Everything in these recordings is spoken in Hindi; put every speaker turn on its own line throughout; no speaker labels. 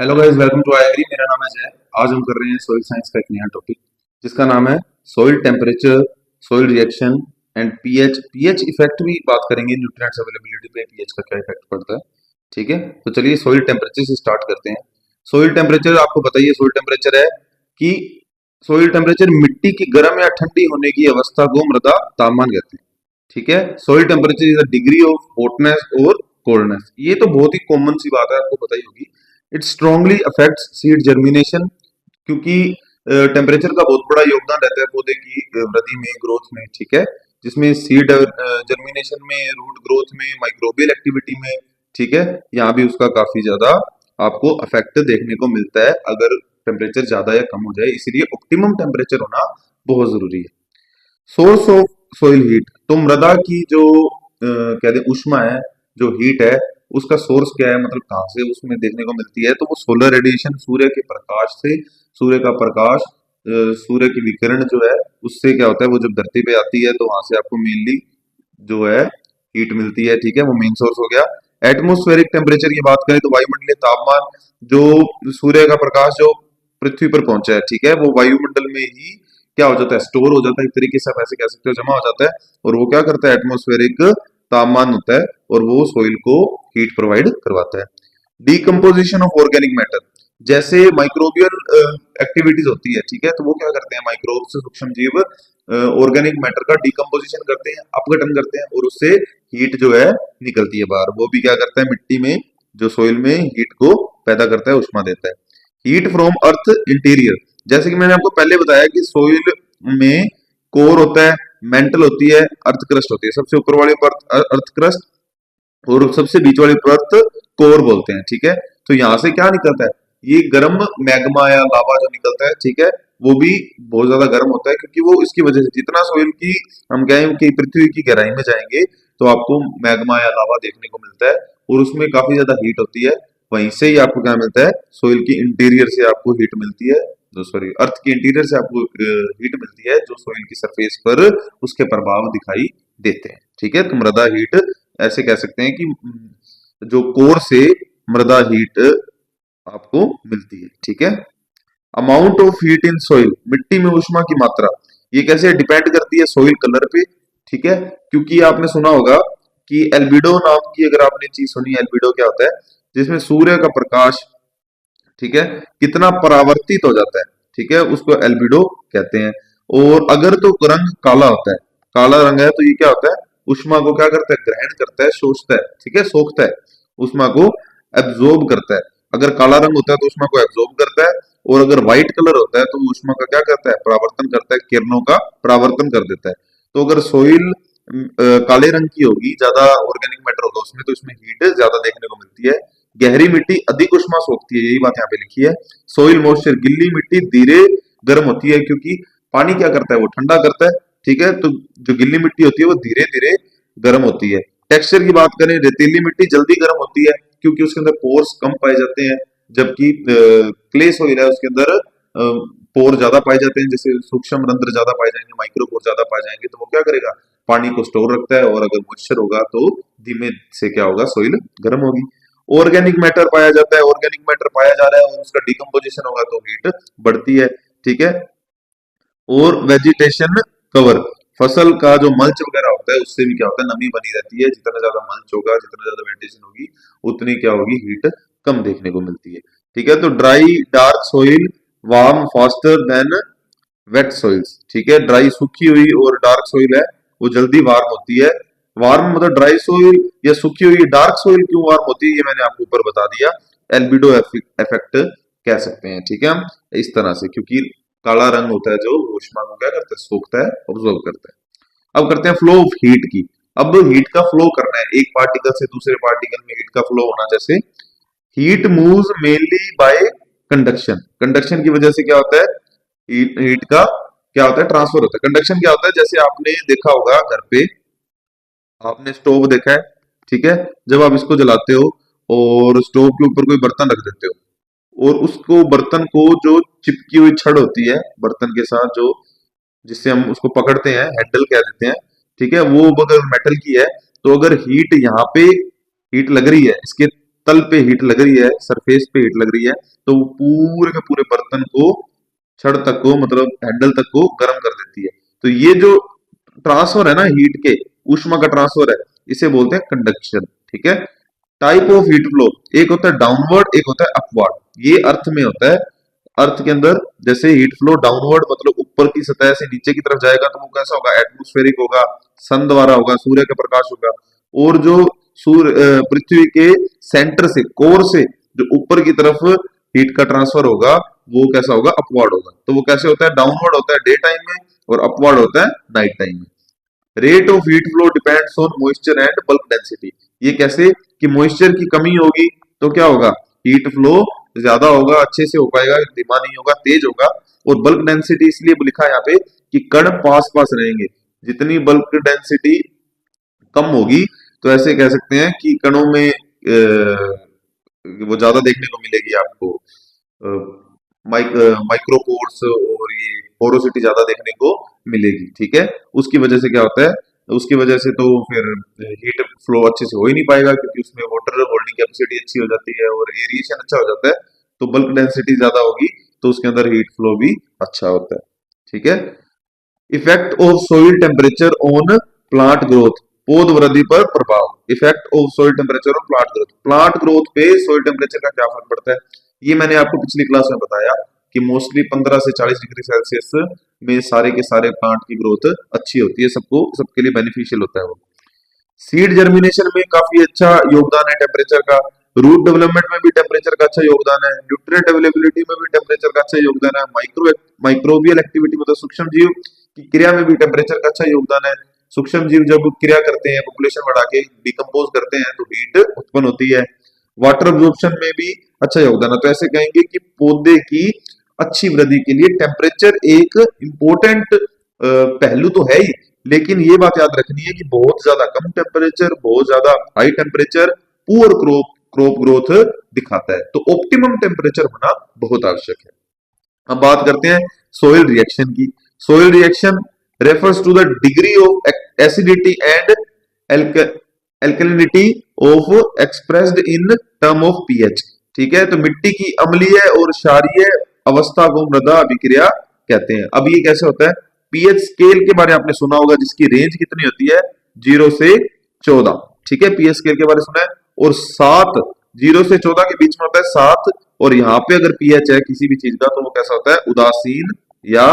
Hello guys, welcome to I agree. मेरा नाम है जय। आज हम कर रहे हैं सोइल साइंस का एक नया टॉपिक जिसका नाम है soil temperature, soil reaction and pH. PH effect भी बात करेंगे, न्यूट्रिएंट्स अवेलेबिलिटी पे पीएच का क्या इफेक्ट पड़ता है। ठीक है, तो चलिए सोइल टेम्परेचर से स्टार्ट करते हैं। सोइल टेम्परेचर आपको बताइए, सोइल टेम्परेचर है कि सोइल टेम्परेचर मिट्टी की गर्म या ठंडी होने की अवस्था को मृदा तापमान कहते हैं। ठीक है, soil temperature is the degree of hotness और कोल्डनेस। ये तो बहुत ही कॉमन सी बात है, आपको पता ही होगी। It strongly affects seed germination, क्योंकि टेम्परेचर का बहुत बड़ा योगदान रहता है पौधे की वृद्धि में, ग्रोथ में। ठीक है, जिसमें सीड जर्मिनेशन में, रूट ग्रोथ में, माइक्रोबियल एक्टिविटी में। ठीक है, यहाँ भी उसका काफी ज्यादा आपको अफेक्ट देखने को मिलता है अगर टेम्परेचर ज्यादा या कम हो जाए। इसीलिए ऑप्टिमम टेम्परेचर होना बहुत जरूरी है। सोर्स ऑफ सोइल हीट, तो मृदा की जो कहते हैं ऊष्मा है, जो हीट है, उसका सोर्स क्या है, मतलब कहाँ से उसमें देखने को मिलती है। तो वो सोलर रेडिएशन, सूर्य के प्रकाश से। सूर्य का प्रकाश, सूर्य की विकिरण जो है, उससे क्या होता है, वो जब धरती पे आती है तो वहां से आपको मेनली जो है हीट मिलती है। ठीक है, वो मेन सोर्स हो गया। एटमोस्फेरिक टेम्परेचर की बात करें तो वायुमंडलीय तापमान, जो सूर्य का प्रकाश जो पृथ्वी पर पहुंचा है, ठीक है, वो वायुमंडल में ही क्या हो जाता है, स्टोर हो जाता है। एक तरीके से आप ऐसे कह सकते हो, जमा हो जाता है। और वो क्या करता है, एटमोस्फेरिक तापमान होता है और वो सोइल को हीट प्रोवाइड करवाता है। डीकम्पोजिशन ऑफ ऑर्गेनिक मैटर, जैसे माइक्रोबियल एक्टिविटीज होती है। ठीक है, तो वो क्या करते हैं, माइक्रोब्स, सूक्ष्म जीव ऑर्गेनिक मैटर का डीकम्पोजिशन करते हैं, अपघटन करते हैं, और उससे हीट जो है निकलती है बाहर। वो भी क्या करता है, मिट्टी में, जो सोइल में हीट को पैदा करता है, उष्मा देता है। हीट फ्रॉम अर्थ इंटीरियर, जैसे कि मैंने आपको पहले बताया कि सोइल में कोर होता है, मेंटल होती है, अर्थ क्रस्ट होती है। सबसे ऊपर वाली परत अर्थ क्रस्ट और सबसे बीच वाली परत कोर बोलते हैं। ठीक है, तो यहां से क्या निकलता है, ये गर्म मैग्मा या लावा जो निकलता है, ठीक है, वो भी बहुत ज्यादा गर्म होता है, क्योंकि वो इसकी वजह से, जितना सोइल की हम कहें कि पृथ्वी की गहराई में जाएंगे तो आपको मैग्मा या लावा देखने को मिलता है, और उसमें काफी ज्यादा हीट होती है। वहीं से ही आपको क्या मिलता है, सोइल की इंटीरियर से आपको हीट मिलती है, जो सॉरी अर्थ की इंटीरियर से आपको हीट मिलती है, जो सोइल की सरफेस पर उसके प्रभाव दिखाई देते हैं। ठीक है, तो मृदा हीट ऐसे कह सकते हैं कि जो कोर से मृदा हीट आपको मिलती है। ठीक है, amount of heat in soil, मिट्टी में ऊष्मा की मात्रा, ये कैसे डिपेंड करती है, सोइल कलर पे। ठीक है, क्योंकि आपने सुना होगा कि एल्बिडो नाम की, अगर आपने चीज सुनी, एल्बिडो क्या होता है, जिसमें सूर्य का प्रकाश, ठीक है, कितना परावर्तित हो जाता है। ठीक है, उसको एल्बिडो कहते हैं। और अगर तो रंग काला होता है, काला रंग है, तो ये क्या होता है, ऊष्मा को क्या करता है, ग्रहण करता है, शोषता है। ठीक है, सोखता है, ऊष्मा को एब्जॉर्ब करता है। अगर काला रंग होता है तो ऊष्मा को एब्जॉर्ब करता है, और अगर व्हाइट कलर होता है तो वो ऊष्मा का क्या करता है, परावर्तन करता है, किरणों का परावर्तन कर देता है। तो अगर सोइल काले रंग की होगी, ज्यादा ऑर्गेनिक मैटर होगा उसमें, तो इसमें हीट ज्यादा देखने को मिलती है। गहरी मिट्टी अधिक ऊष्मा सोखती है, यही बात यहाँ पे लिखी है। सोइल मॉइस्चर, गिल्ली मिट्टी धीरे गर्म होती है, क्योंकि पानी क्या करता है, वो ठंडा करता है। ठीक है, तो जो गिल्ली मिट्टी होती है वो धीरे धीरे गर्म होती है। टेक्सचर की बात करें, रेतीली मिट्टी जल्दी गर्म होती है, क्योंकि उसके अंदर पोर्स कम पाए जाते हैं। जबकि क्ले सॉइल है, उसके अंदर पोर ज्यादा पाए जाते हैं, जैसे सूक्ष्म रंध्र ज्यादा पाए जाएंगे, माइक्रो पोर ज्यादा पाए जाएंगे, तो वो क्या करेगा, पानी को स्टोर रखता है। और अगर मॉइस्चर होगा तो धीमे से क्या होगा, सोइल गर्म होगी। ऑर्गेनिक मैटर पाया जाता है, ऑर्गेनिक मैटर पाया जा रहा है और उसका डिकम्पोजिशन होगा तो हीट बढ़ती है। ठीक है, और वेजिटेशन कवर, फसल का जो मल्च वगैरह होता है, उससे भी क्या होता है, नमी बनी रहती है। जितना ज्यादा मल्च होगा, जितना ज्यादा वेजिटेशन होगी, उतनी क्या होगी, हीट कम देखने को मिलती है। ठीक है, तो dry dark soil warm faster than wet soils. ठीक है, ड्राई सूखी हुई और डार्क सोइल है, वो जल्दी वार्म होती है। वार्म मतलब ड्राई सोइल या सूखी हुई। डार्क सोइल क्यों वार्म होती है, ये मैंने आपको ऊपर बता दिया, एल्बिडो इफेक्ट कह सकते हैं। ठीक है, इस तरह से, क्योंकि काला रंग होता है जो ऊष्मा को क्या करता है, सोखता है, ऑब्जॉर्व करता है। अब करते हैं फ्लो ऑफ हीट की। अब हीट का फ्लो करना है, एक पार्टिकल से दूसरे पार्टिकल में हीट का फ्लो होना। जैसे heat moves mainly by conduction, conduction की वजह से क्या होता है, हीट का क्या होता है, ट्रांसफर होता है। कंडक्शन क्या होता है, जैसे आपने देखा होगा घर पे, आपने स्टोव देखा है। ठीक है, जब आप इसको जलाते हो और स्टोव के ऊपर कोई बर्तन रख देते हो, और उसको बर्तन को जो चिपकी हुई छड़ होती है बर्तन के साथ, जो जिससे हम उसको पकड़ते हैं, हैंडल कह देते हैं। ठीक है, वो अगर मेटल की है, तो अगर हीट यहाँ पे हीट लग रही है इसके तल पे हीट लग रही है, सरफेस पे हीट लग रही है, तो वो पूरे के पूरे बर्तन को, छड़ तक को, मतलब हैंडल तक को गर्म कर देती है। तो ये जो ट्रांसफर है ना हीट के, ऊष्मा का ट्रांसफर है, इसे बोलते हैं कंडक्शन। ठीक है। टाइप ऑफ हीट फ्लो, एक होता है डाउनवर्ड, एक होता है अपवर्ड। ये अर्थ में होता है। अर्थ के अंदर जैसे हीट फ्लो डाउनवर्ड मतलब ऊपर की सतह से नीचे की तरफ जाएगा, तो वो कैसा होगा, एटमोस्फेरिक होगा, सन द्वारा होगा, सूर्य का प्रकाश होगा। और जो पृथ्वी के सेंटर से, कोर से जो ऊपर की तरफ हीट का ट्रांसफर होगा, वो कैसा होगा, अपवर्ड होगा। तो वो कैसे होता है, डाउनवर्ड होता है डे टाइम में, और अपवर्ड होता है नाइट टाइम में। Rate of heat flow depends on moisture and bulk density. ये कैसे, कि मॉइस्चर की कमी होगी तो क्या होगा, हीट फ्लो ज्यादा होगा, अच्छे से हो पाएगा, धीमा नहीं होगा, तेज होगा। और बल्क डेंसिटी इसलिए लिखा है यहाँ पे कि कण पास पास रहेंगे। जितनी बल्क डेंसिटी कम होगी, तो ऐसे कह सकते हैं कि कणों में वो ज्यादा देखने को मिलेगी आपको, माइक्रोपोर्स और ये पोरोसिटी ज्यादा देखने को मिलेगी। ठीक है। उसकी वजह से क्या होता है, उसकी वजह से तो फिर हीट फ्लो अच्छे से हो ही नहीं पाएगा, क्योंकि उसमें वाटर होल्डिंग कैपेसिटी अच्छी हो जाती है और एरिएशन अच्छा हो जाता है। तो बल्क डेंसिटी ज्यादा होगी, तो उसके अंदर हीट फ्लो भी अच्छा होता है। ठीक है। Effect of soil temperature on plant growth, पौध वृद्धि पर प्रभाव। Effect of soil temperature on plant growth, plant growth पे सोइल टेम्परेचर का क्या फर्क पड़ता है, ये मैंने आपको पिछली क्लास में बताया कि मोस्टली 15 से 40 डिग्री सेल्सियस में सारे के सारे प्लांट की ग्रोथ अच्छी होती है, सबको, सबके लिए बेनिफिशियल होता है वो। सीड जर्मिनेशन में काफी अच्छा योगदान है टेम्परेचर का। रूट डेवलपमेंट में भी टेम्परेचर का अच्छा योगदान है। न्यूट्रिएंट अवेलेबिलिटी में भी टेम्परेचर का अच्छा योगदान है। माइक्रोबियल एक्टिविटी मतलब सूक्ष्म जीव की क्रिया में भी टेम्परेचर का अच्छा योगदान है। सूक्ष्म जीव जब क्रिया करते हैं, पॉपुलेशन बढ़ा के डिकम्पोज करते हैं, तो हीट उत्पन्न होती है। वाटर अब्जॉर्प्शन में भी अच्छा योगदान है। तो ऐसे कहेंगे कि पौधे की अच्छी वृद्धि के लिए टेम्परेचर एक इम्पोर्टेंट पहलू तो है ही, लेकिन ये बात याद रखनी है कि बहुत ज्यादा कम टेम्परेचर, बहुत ज्यादा high temperature poor crop growth दिखाता है। तो ऑप्टिमम टेम्परेचर होना बहुत आवश्यक है। अब बात करते हैं सोइल रिएक्शन की। Soil reaction refers to the degree of acidity and alkalinity of expressed in term of pH. ठीक है। तो मिट्टी की अम्लीय और क्षारीय अवस्था को मृदा अभिक्रिया कहते हैं। अब ये कैसे होता है, पीएच स्केल के बारे में आपने सुना होगा, जिसकी रेंज कितनी होती है, 0 से 14। ठीक है। पीएच स्केल के बारे में सुना है। और 7, 0 से 14 के बीच में होता है 7। और यहाँ पे अगर पीएच है किसी भी चीज का, तो वो कैसा होता है, उदासीन या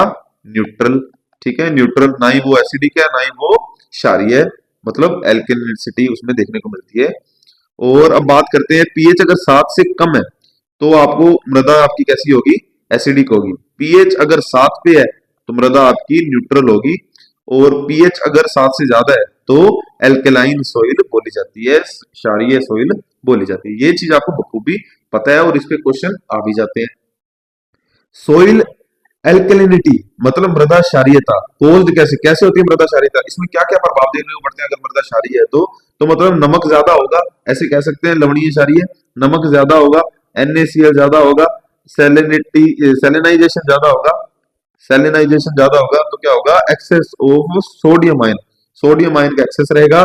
न्यूट्रल। ठीक है। न्यूट्रल, ना ही वो एसिडिक है, ना ही वो क्षारीय है, मतलब एल्कलिनिसिटी उसमें देखने को मिलती है। और अब बात करते हैं, पीएच अगर 7 से कम है, तो आपको मृदा आपकी कैसी होगी, एसिडिक होगी। पीएच अगर 7 पे है, तो मृदा आपकी न्यूट्रल होगी। और पीएच अगर 7 से ज्यादा है, तो एल्केलाइन सोइल बोली जाती है, क्षारीय सोइल बोली जाती है। ये चीज आपको बखूबी पता है, और इस पे क्वेश्चन आ भी जाते हैं। सोइल एल्कलिनिटी मतलब मृदा क्षारीयता, कोल्ड कैसे कैसे होती है मृदा क्षारीयता, इसमें क्या क्या प्रभाव देखने को पड़ते हैं अगर मृदा क्षारीय है तो मतलब नमक ज्यादा होगा, ऐसे कह सकते हैं, लवणीय क्षारीय, नमक ज्यादा होगा, NaCl ज्यादा होगा, सैलिनिटी सैलिनाइजेशन ज्यादा होगा, सैलिनाइजेशन ज्यादा होगा, तो क्या होगा, excess of sodium ion, sodium ion का एक्सेस रहेगा।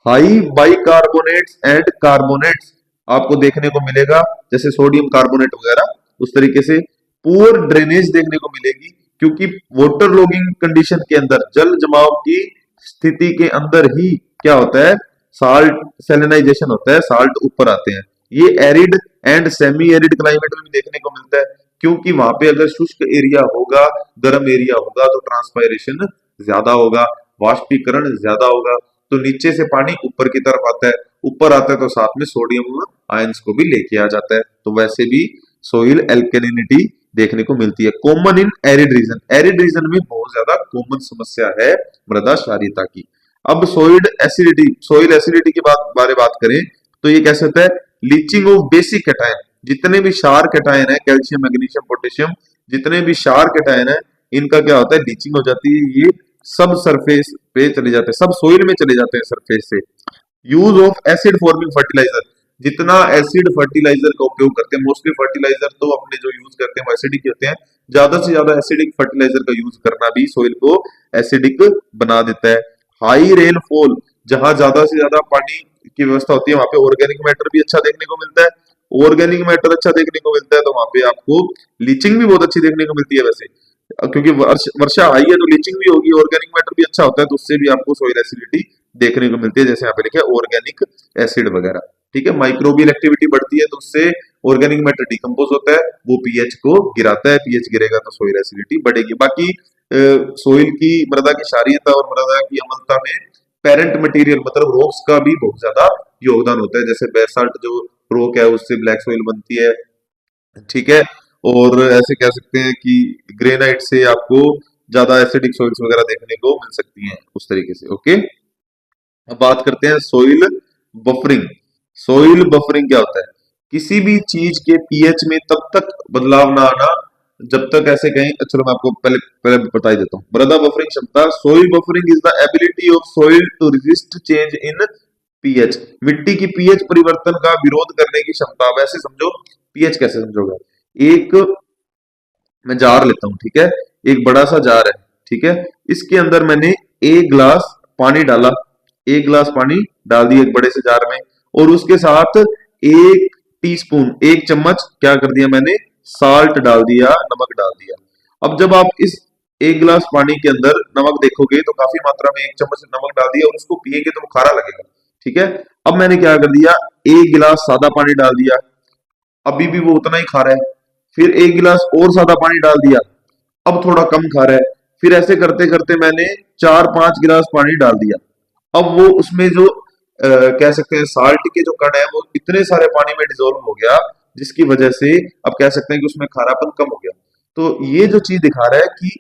हाई बाइकार्बोनेट्स एंड कार्बोनेट्स आपको देखने को मिलेगा, जैसे सोडियम कार्बोनेट वगैरह, उस तरीके से। पुअर ड्रेनेज देखने को मिलेगी, क्योंकि वाटर लॉगिंग कंडीशन के अंदर, जल जमाव की स्थिति के अंदर ही क्या होता है, साल्ट सैलिनाइजेशन होता है, साल्ट ऊपर आते हैं। ये arid and semi arid climate में भी देखने को मिलता है, क्योंकि वहां पे अगर शुष्क एरिया होगा, गर्म एरिया होगा, तो ट्रांसपायरेशन ज्यादा होगा, वाष्पीकरण ज्यादा होगा। तो नीचे से पानी ऊपर की तरफ आता है, ऊपर आता है तो साथ में सोडियम आयंस को भी लेके आ जाता है। तो वैसे भी सोइल एल्केलिनिटी देखने को मिलती है। Common in arid region, arid region में बहुत ज्यादा कॉमन समस्या है मृदा क्षारीयता की। अब सोइल एसिडिटी की बारे बात करें, तो ये कैसे होता है, लीचिंग ऑफ बेसिक कैटायन, जितने भी क्षार कैटायन है, कैल्शियम, मैग्नीशियम, पोटेशियम, जितने भी क्षार कैटायन है, इनका क्या होता है, लीचिंग हो जाती है। ये सब सरफेस पे चले जाते हैं, सब सोइल में चले जाते हैं सरफेस से। Use of acid forming fertiliser, जितना एसिड फर्टिलाइजर का उपयोग करते हैं, मोस्टली फर्टिलाइजर तो अपने जो यूज करते हैं वो एसिडिक होते हैं, ज्यादा से ज्यादा एसिडिक फर्टिलाइजर का यूज करना भी सोइल को एसिडिक बना देता है। हाई रेनफॉल, जहां ज्यादा से ज्यादा पानी की व्यवस्था होती है वहां पे ऑर्गेनिक मैटर भी अच्छा देखने को मिलता है। ऑर्गेनिक मैटर अच्छा देखने को मिलता है तो वहां पे आपको लीचिंग भी बहुत अच्छी देखने को मिलती है वैसे, क्योंकि वर्षा आई है तो लीचिंग भी होगी, ऑर्गेनिक मैटर भी अच्छा होता है तो उससे भी आपको सॉइल एसिडिटी देखने को मिलती है, जैसे यहाँ पे लिखा है ऑर्गेनिक एसिड वगैरह। ठीक है, माइक्रोबियल एक्टिविटी बढ़ती है तो उससे ऑर्गेनिक मैटर डिकम्पोज होता है, वो पीएच को गिराता है, पीएच गिरेगा तो सॉइल एसिडिटी बढ़ेगी। बाकी सोइल की मृदा की क्षारीयता और मृदा की अम्लता में पेरेंट मटेरियल मतलब रॉक्स का भी बहुत ज्यादा योगदान होता है, जैसे बेसाल्ट जो रॉक है उससे ब्लैक सोइल बनती है। ठीक है, और ऐसे कह सकते हैं कि ग्रेनाइट से आपको ज्यादा एसिडिक सॉइल्स वगैरह देखने को मिल सकती हैं उस तरीके से। ओके, अब बात करते हैं सोइल बफरिंग। सोइल बफरिंग क्या होता है? किसी भी चीज के पीएच में तब तक बदलाव ना आना जब तक ऐसे कहीं, चलो मैं आपको पहले पहले बता ही देता हूँ। मृदा बफरिंग क्षमता, soil buffering is the ability of soil to resist change in pH. मिट्टी की पीएच परिवर्तन का विरोध करने की क्षमता। वैसे समझो, पीएच कैसे समझोगे? एक मैं जार लेता हूँ, ठीक है, एक बड़ा सा जार है, ठीक है, इसके अंदर मैंने एक गिलास पानी डाला, एक गिलास पानी डाल दिया एक बड़े से जार में, और उसके साथ एक टीस्पून, एक चम्मच क्या कर दिया मैंने, साल्ट डाल दिया, नमक डाल दिया। अब जब आप इस एक गिलास पानी के अंदर नमक देखोगे तो काफी मात्रा में एक चम्मच नमक डाल दिया और उसको पिएंगे तो वो खारा लगेगा। ठीक है, अब मैंने क्या कर दिया, एक गिलास सादा पानी डाल दिया, अभी भी वो उतना ही खा रहा है। फिर एक गिलास और सादा पानी डाल दिया, अब थोड़ा कम खा रहा है। फिर ऐसे करते करते मैंने 4-5 गिलास पानी डाल दिया। अब वो उसमें जो कह सकते हैं साल्ट के जो कण है वो इतने सारे पानी में डिजोल्व हो गया, जिसकी वजह से अब कह सकते हैं कि उसमें खारापन कम हो गया। तो ये जो चीज दिखा रहा है कि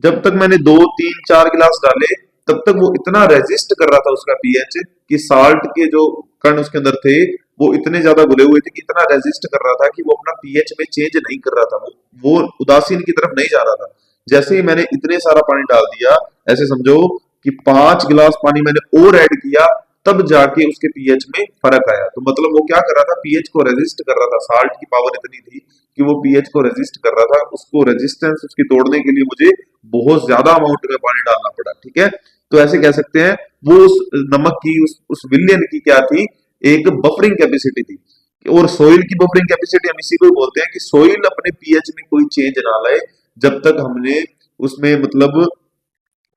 जब तक मैंने 2-3-4 गिलास डाले तब तक वो इतना रेजिस्ट कर रहा था उसका पीएच कि साल्ट के जो कण उसके अंदर थे वो इतने ज्यादा घुले हुए थे कि इतना रेजिस्ट कर रहा था कि वो अपना पीएच में चेंज नहीं कर रहा था, वो उदासीन की तरफ नहीं जा रहा था। जैसे ही मैंने इतने सारा पानी डाल दिया, ऐसे समझो कि 5 गिलास पानी मैंने और ऐड किया, तब जाके उसके पीएच में फर्क आया। तो मतलब वो क्या कर रहा था, पीएच को रेजिस्ट कर रहा था, साल्ट की पावर इतनी थी कि वो पीएच को रेजिस्ट कर रहा था। उसको रेजिस्टेंस उसकी तोड़ने के लिए मुझे बहुत ज्यादा अमाउंट में पानी डालना पड़ा। ठीक है, तो ऐसे कह सकते हैं वो उस नमक की उस विलियन की क्या थी, एक बफरिंग कैपेसिटी थी। और सोइल की बफरिंग कैपेसिटी हम इसी को ही बोलते हैं कि सोइल अपने पीएच में कोई चेंज ना लाए जब तक हमने उसमें मतलब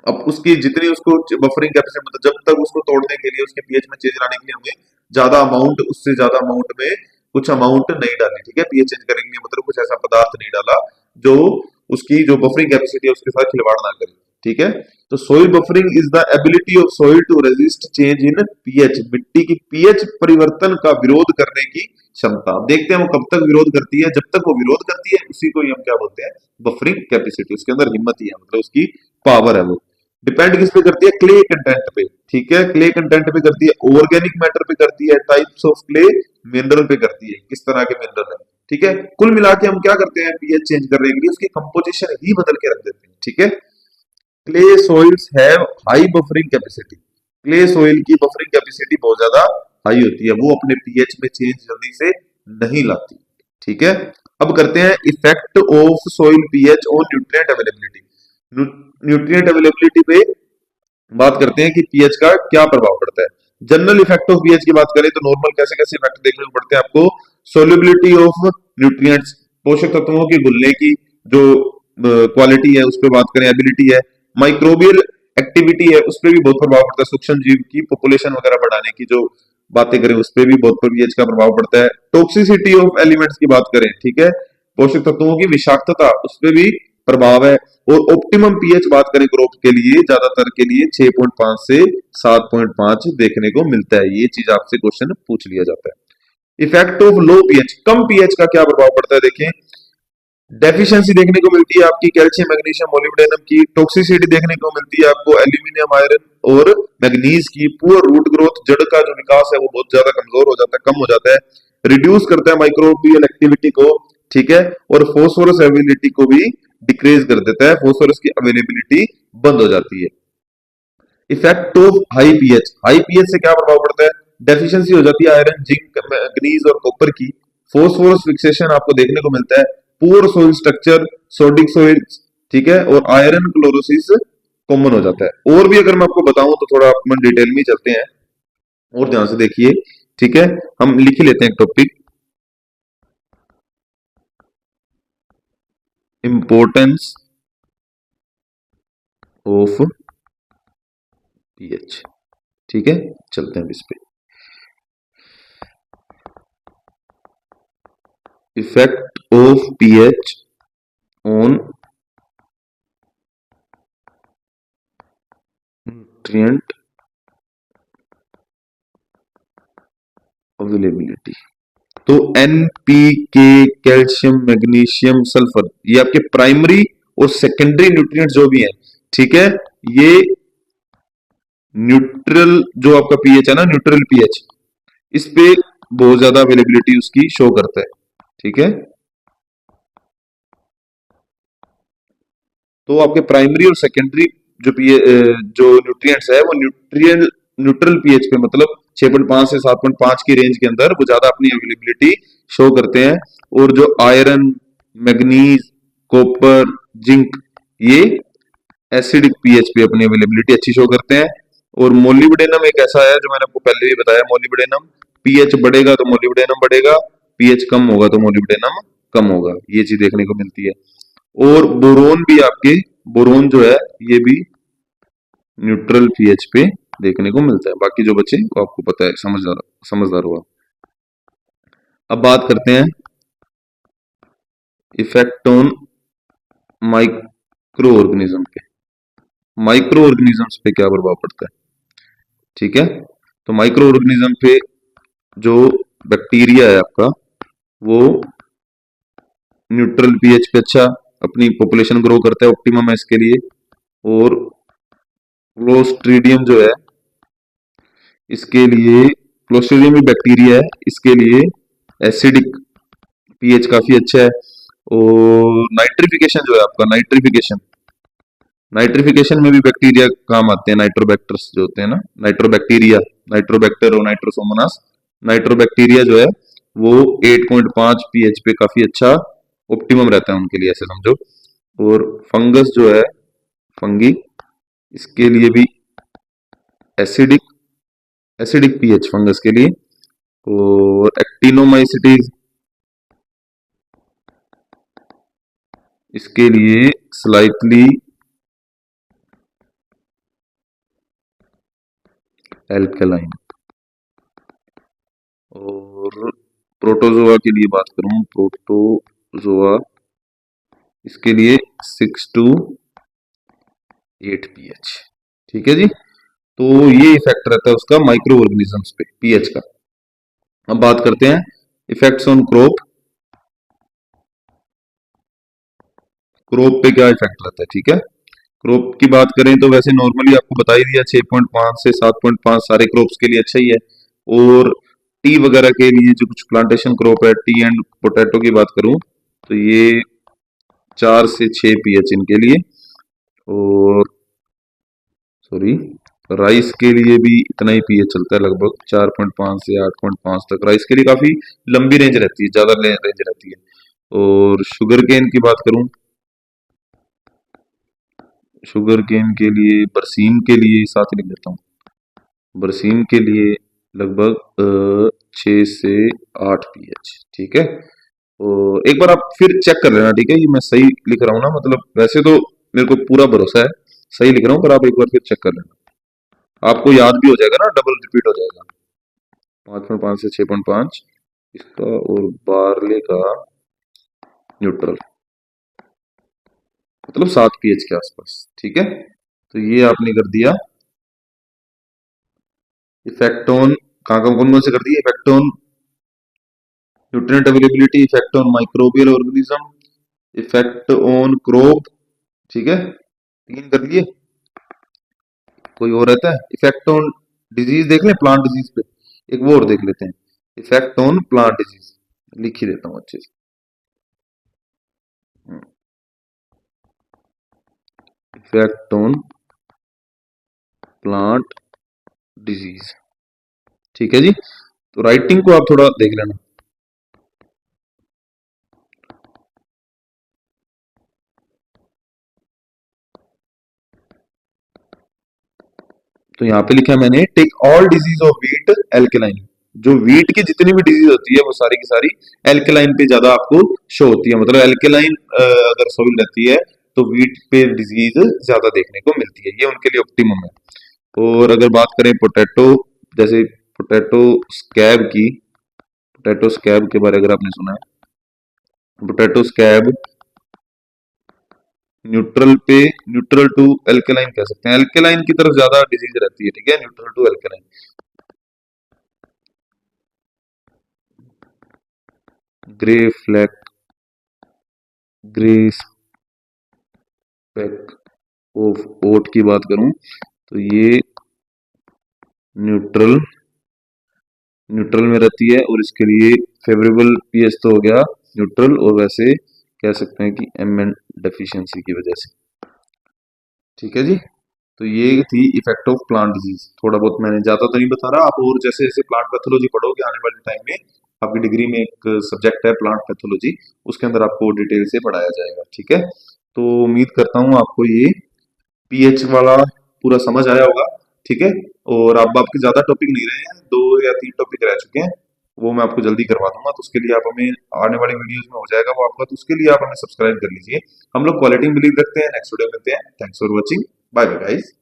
अब उसकी जितनी उसको बफरिंग कैपेसिटी मतलब जब तक उसको तोड़ने के लिए उसके पीएच में चेंज लाने के लिए हमें ज्यादा अमाउंट, उससे ज्यादा अमाउंट में कुछ अमाउंट नहीं डालनी। ठीक है, पीएच चेंज करने के लिए मतलब कुछ ऐसा पदार्थ नहीं डाला जो उसकी जो बफरिंग कैपेसिटी है उसके साथ खिलवाड़ ना करे। ठीक है, तो soil buffering is the ability of soil to resist change in pH. मिट्टी की पीएच परिवर्तन का विरोध करने की क्षमता। अब देखते हैं वो कब तक विरोध करती है। जब तक वो विरोध करती है उसी को ही हम क्या बोलते हैं, बफरिंग कैपेसिटी। उसके अंदर हिम्मत ही है, मतलब उसकी पावर है। वो डिपेंड किस पे करती है, क्ले कंटेंट पे। ठीक है, क्ले कंटेंट पे करती है, ऑर्गेनिक मैटर पे करती है, टाइप्स ऑफ क्ले, मिनरल पे करती है, किस तरह के मिनरल है। ठीक है, कुल मिला के हम क्या करते हैं पीएच चेंज करने के लिए उसकी कंपोजिशन ही बदल के रख देते हैं। ठीक है, clay soils have high buffering capacity. Clay soil की बफरिंग कैपेसिटी बहुत ज्यादा हाई होती है, वो अपने पीएच में चेंज जल्दी से नहीं लाती। ठीक है, अब करते हैं effect of soil pH on nutrient availability. Nutrient availability पे बात करते हैं कि पीएच का क्या प्रभाव पड़ता है। जनरल इफेक्ट ऑफ पीएच की बात करें तो नॉर्मल कैसे कैसे इफेक्ट देखने को पड़ते हैं आपको। सोल्युबिलिटी ऑफ न्यूट्रिएंट्स, पोषक तत्वों की घुलने की जो क्वालिटी है उस पर बात करें, एबिलिटी है। माइक्रोबियल एक्टिविटी है, उस पर भी बहुत प्रभाव पड़ता है, सूक्ष्म जीव की पॉपुलेशन वगैरह बढ़ाने की जो बातें करें उस पर भी बहुत पीएच का प्रभाव पड़ता है। टॉक्सिसिटी ऑफ एलिमेंट्स की बात करें, ठीक है, पोषक तत्वों की विषाक्तता, उस पर भी प्रभाव है। और ऑप्टिमम पीएच बात करें क्रॉप के लिए, ज्यादातर के लिए 6.5 से 7.5 देखने को मिलता है। ये चीज आपसे क्वेश्चन पूछ लिया जाता है। Effect of low pH, come pH का क्या प्रभाव पड़ता है देखें। डेफिशिएंसी देखने को मिलती है आपकी कैल्शियम, मैग्नीशियम, मोलिब्डेनम की। टॉक्सिसिटी देखने को मिलती है आपको एल्यूमिनियम, आयरन और मैग्नीज की। पुअर रूट ग्रोथ, जड़ का जो विकास है वो बहुत ज्यादा कमजोर हो जाता है, कम हो जाता है। रिड्यूस करता है माइक्रोबियल एक्टिविटी को, ठीक है, और फोस्फोरस अवेलेबिलिटी को भी डिक्रीज कर देता है, फोस्फोरस की अवेलेबिलिटी बंद हो जाती है। Effect of high pH, high pH से क्या प्रभाव पड़ता है, डेफिशिएंसी हो जाती है आयरन, जिंक, मैग्नीज और कॉपर की। फोस्फोरस फिक्सेशन आपको देखने को मिलता है। Poor soil structure, sodic soil, ठीक है, और आयरन क्लोरोसिस कॉमन हो जाता है। और भी अगर मैं आपको बताऊं तो थोड़ा अपन डिटेल में चलते हैं। और ध्यान से देखिए, ठीक है। हम लिख ही लेते हैं एक टॉपिक, इंपॉर्टेंस ऑफ पीएच। ठीक है, चलते हैं अब इस पे। Effect of pH on nutrient availability. तो एनपीके, कैल्शियम, मैग्नीशियम, सल्फर, ये आपके प्राइमरी और सेकेंडरी न्यूट्रिएंट्स जो भी हैं, ठीक है, ये न्यूट्रल जो आपका पीएच है ना, न्यूट्रल पीएच, इस पे बहुत ज्यादा अवेलेबिलिटी उसकी शो करता है। ठीक है, तो आपके प्राइमरी और सेकेंडरी जो जो न्यूट्रिएंट्स है वो न्यूट्रल पीएच पे, मतलब 6.5 से 7.5 की रेंज के अंदर वो ज्यादा अपनी अवेलेबिलिटी शो करते हैं। और जो आयरन, मैग्नीज, कॉपर, जिंक, ये एसिडिक पीएच पे अपनी अवेलेबिलिटी अच्छी शो करते हैं। और मोलिब्डेनम एक ऐसा है जो मैंने आपको पहले भी बताया, मोलिब्डेनम पीएच बढ़ेगा तो मोलिब्डेनम बढ़ेगा, पीएच कम होगा तो मोलिब्डेनम कम होगा, ये चीज देखने को मिलती है। और बोरोन भी आपके, बोरोन जो है ये भी न्यूट्रल पीएच पे देखने को मिलता है। बाकी जो बचे वो आपको पता है, समझदार समझदार हुआ। अब बात करते हैं इफेक्ट ऑन माइक्रो ऑर्गेनिज्म पे। माइक्रो ऑर्गेनिजम्स पे क्या प्रभाव पड़ता है, ठीक है। तो माइक्रो ऑर्गेनिज्म पे जो बैक्टीरिया है आपका, वो न्यूट्रल पीएच पे अच्छा अपनी पॉपुलेशन ग्रो करता है, ऑप्टिमम है इसके लिए। और क्लोस्ट्रीडियम जो है, इसके लिए, क्लोस्ट्रीडियम भी बैक्टीरिया है, इसके लिए एसिडिक पीएच काफी अच्छा है। और नाइट्रिफिकेशन जो है आपका, नाइट्रिफिकेशन, नाइट्रिफिकेशन में भी बैक्टीरिया काम आते हैं, नाइट्रोबैक्टर्स जो होते हैं ना, नाइट्रोबैक्टीरिया, नाइट्रोबैक्टर और नाइट्रोसोमोनास। नाइट्रोबैक्टीरिया जो है वो 8.5 पीएच पे काफी अच्छा ऑप्टिमम रहता है उनके लिए, ऐसे समझो। और फंगस जो है, फंगी, इसके लिए भी एसिडिक, एसिडिक पीएच फंगस के लिए। और एक्टिनोमाइसिटीज, इसके लिए स्लाइटली एल्कलाइन। और प्रोटोजोआ की लिए बात करूं, प्रोटोजोआ, इसके लिए 6 to 8 पीएच। ठीक है जी, तो ये इफेक्ट रहता है उसका माइक्रो ऑर्गेनिजम्स पे पीएच का। अब बात करते हैं इफेक्ट्स ऑन क्रॉप। क्रॉप पे क्या इफेक्ट रहता है, ठीक है। क्रॉप की बात करें तो वैसे नॉर्मली आपको बता ही दिया, 6.5 से 7.5 सारे क्रॉप्स के लिए अच्छा ही है। और टी वगैरह के लिए जो कुछ प्लांटेशन क्रॉप है, टी एंड पोटैटो की बात करूं तो ये 4 से 6 पीएच इनके लिए। और सॉरी, राइस के लिए भी इतना ही पीएच चलता है, लगभग 4.5 से 8.5 तक राइस के लिए काफी लंबी रेंज रहती है, ज्यादा रेंज रहती है। और शुगर केन की बात करूं, शुगर केन के लिए, बरसीम के लिए साथ ही लिख देता हूँ, बरसीम के लिए लगभग 6 से 8 पीएच। ठीक है, और एक बार आप फिर चेक कर लेना, ठीक है, ये मैं सही लिख रहा हूँ ना, मतलब वैसे तो मेरे को पूरा भरोसा है सही लिख रहा हूँ, पर आप एक बार फिर चेक कर लेना, आपको याद भी हो जाएगा ना, डबल रिपीट हो जाएगा। 5.5 से 6.5 इसका, और बारले का न्यूट्रल, मतलब 7 पीएच के आसपास। ठीक है, तो ये आपने कर दिया इफेक्ट ऑन, कहाँ कौन कौन से कर दिए, effect on nutrient availability, effect on microbial organism, effect on crop, ठीक है, 3 कर लिए। कोई और रहता है, इफेक्ट ऑन डिजीज देख लें, प्लांट डिजीज पे एक वो और देख लेते हैं, इफेक्ट ऑन प्लांट डिजीज, लिख ही देता हूँ अच्छे से। इफेक्ट ऑन प्लांट डिजीज, ठीक है जी। तो राइटिंग को आप थोड़ा देख लेना। तो यहाँ पे लिखा है मैंने, take all disease of wheat alkaline. जो वीट की जितनी भी डिजीज होती है वो सारी की सारी एल्केलाइन पे ज्यादा आपको शो होती है, मतलब एल्केलाइन अगर सोइल रहती है तो वीट पे डिजीज ज्यादा देखने को मिलती है, ये उनके लिए ऑप्टिमम है। और अगर बात करें पोटैटो, जैसे पोटैटो स्कैब की, पोटैटो स्कैब के बारे अगर आपने सुना है, पोटैटो स्कैब न्यूट्रल पे, न्यूट्रल टू एल्केलाइन कह सकते हैं, एल्केलाइन की तरफ ज्यादा डिजीज रहती है, ठीक है, neutral to alkaline. Grey fleck, grey speck of oat की बात करूं तो ये न्यूट्रल, न्यूट्रल में रहती है और इसके लिए फेवरेबल पीएच तो हो गया न्यूट्रल, और वैसे कह सकते हैं कि एमएन डेफिशिएंसी की वजह से, ठीक है जी। तो ये थी इफेक्ट ऑफ प्लांट डिजीज, थोड़ा बहुत मैंने ज्यादा तो नहीं बता रहा आप, और जैसे जैसे प्लांट पैथोलॉजी पढ़ोगे आने वाले टाइम में, आपकी डिग्री में एक सब्जेक्ट है प्लांट पैथोलॉजी, उसके अंदर आपको डिटेल से पढ़ाया जाएगा, ठीक है। तो उम्मीद करता हूँ आपको ये पीएच वाला पूरा समझ आया होगा, ठीक है। और अब आपके ज्यादा टॉपिक नहीं रहे हैं, 2 या 3 टॉपिक रह चुके हैं, वो मैं आपको जल्दी करवा दूंगा, तो उसके लिए आप हमें आने वाली वीडियोस में हो जाएगा वो आपका, तो उसके लिए आप हमें सब्सक्राइब कर लीजिए। हम लोग क्वालिटी में बिलीव रखते हैं। नेक्स्ट वीडियो मिलते हैं। Thanks for watching, bye bye guys.